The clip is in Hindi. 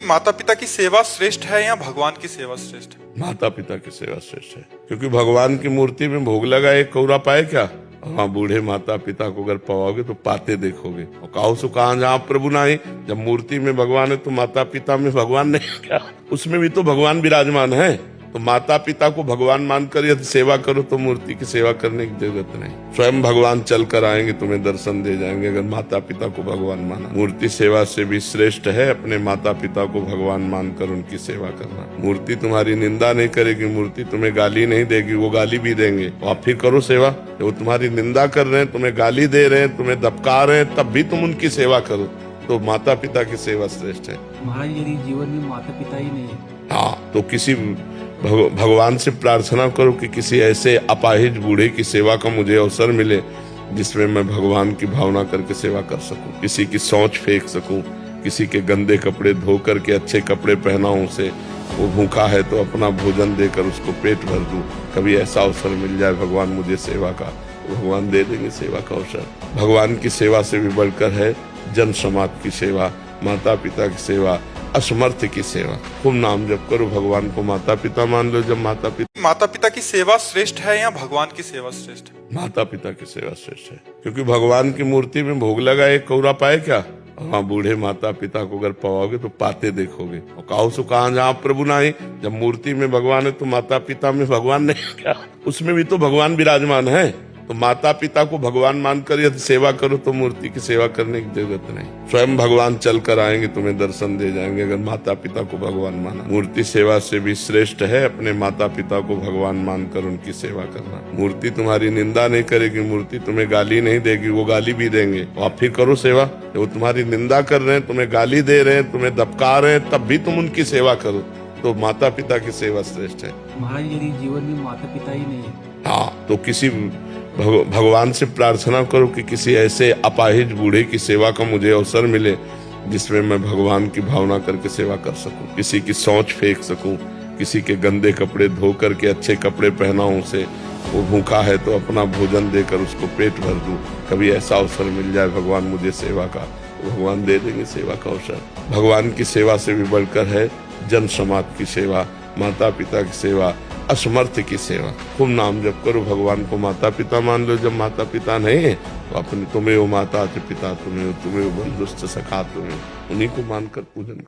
माता पिता की सेवा श्रेष्ठ है या भगवान की सेवा श्रेष्ठ है? माता पिता की सेवा श्रेष्ठ है, क्योंकि भगवान की मूर्ति में भोग लगा एक कौरा पाए क्या। हाँ, बूढ़े माता पिता को अगर पाओगे तो पाते देखोगे। और कहो सो कहाँ जहाँ प्रभु नहीं। जब मूर्ति में भगवान है तो माता पिता में भगवान नहीं क्या? उसमें भी तो भगवान विराजमान है। तो माता पिता को भगवान मानकर यदि सेवा करो तो मूर्ति की सेवा करने की जरूरत नहीं। स्वयं भगवान चल कर आएंगे, तुम्हें दर्शन दे जाएंगे अगर माता पिता को भगवान माना। मूर्ति सेवा से भी श्रेष्ठ है अपने माता पिता को भगवान मानकर उनकी सेवा करना। मूर्ति तुम्हारी निंदा नहीं करेगी, मूर्ति तुम्हें गाली नहीं देगी, वो गाली भी देंगे तो आप फिर करो सेवा। वो तुम्हारी निंदा कर रहे हैं, तुम्हें गाली दे रहे हैं, तुम्हें धपका रहे हैं, तब भी तुम उनकी सेवा करो। तो माता पिता की सेवा श्रेष्ठ है। महाराज यदि जीवन में माता पिता ही नहीं है, हाँ, तो किसी भगवान से प्रार्थना करो कि किसी ऐसे अपाहिज बूढ़े की सेवा का मुझे अवसर मिले जिसमें मैं भगवान की भावना करके सेवा कर सकूं, किसी की सोच फेंक सकूं, किसी के गंदे कपड़े धो करके अच्छे कपड़े पहनाऊं उसे। वो भूखा है तो अपना भोजन देकर उसको पेट भर दूं। कभी ऐसा अवसर मिल जाए भगवान मुझे सेवा का, तो भगवान दे देंगे सेवा का अवसर। भगवान की सेवा से भी बढ़कर है जन समाज की सेवा, माता पिता की सेवा, असमर्थ की सेवा। खूब नाम जप करो, भगवान को माता पिता मान लो। जब माता पिता की सेवा श्रेष्ठ है या भगवान की सेवा श्रेष्ठ है? माता पिता की सेवा श्रेष्ठ है, क्योंकि भगवान की मूर्ति में भोग लगा एक कौरा पाए क्या। हाँ, बूढ़े माता पिता को अगर पाओगे तो पाते देखोगे। और कहो सो कहाँ जहाँ प्रभु नहीं। जब मूर्ति में भगवान है तो माता पिता में भगवान नहीं क्या? उसमें भी तो भगवान विराजमान है। तो माता पिता को भगवान मानकर यदि सेवा करो तो मूर्ति की सेवा करने की जरूरत नहीं। स्वयं भगवान चल कर आएंगे, तुम्हें दर्शन दे जाएंगे अगर माता पिता को भगवान माना। मूर्ति सेवा से भी श्रेष्ठ है अपने माता पिता को भगवान मानकर उनकी सेवा करना। मूर्ति तुम्हारी निंदा नहीं करेगी, मूर्ति तुम्हें गाली नहीं देगी, वो गाली भी देंगे तो आप फिर करो सेवा। वो तुम्हारी निंदा कर रहे हैं, तुम्हें गाली दे रहे हैं, तुम्हें धपका रहे हैं, तब भी तुम उनकी सेवा करो। तो माता पिता की सेवा श्रेष्ठ है। महाराज यदि जीवन में माता पिता ही नहीं है, हाँ, तो किसी भगवान से प्रार्थना करो कि किसी ऐसे अपाहिज बूढ़े की सेवा का मुझे अवसर मिले जिसमें मैं भगवान की भावना करके सेवा कर सकूं, किसी की सोच फेंक सकूं, किसी के गंदे कपड़े धो करके अच्छे कपड़े पहनाऊं उसे। वो भूखा है तो अपना भोजन देकर उसको पेट भर दूं। कभी ऐसा अवसर मिल जाए भगवान मुझे सेवा का, तो भगवान दे देंगे सेवा का अवसर। भगवान की सेवा से भी बढ़कर है जन समाज की सेवा, माता पिता की सेवा, असमर्थ की सेवा। खूब नाम जप करो, भगवान को माता पिता मान लो। जब माता पिता नहीं है तो अपने तुम्हें वो माता पिता, तुम्हें वो बंधुस्थ सखा, तुम्हें उन्हीं को मानकर पूजन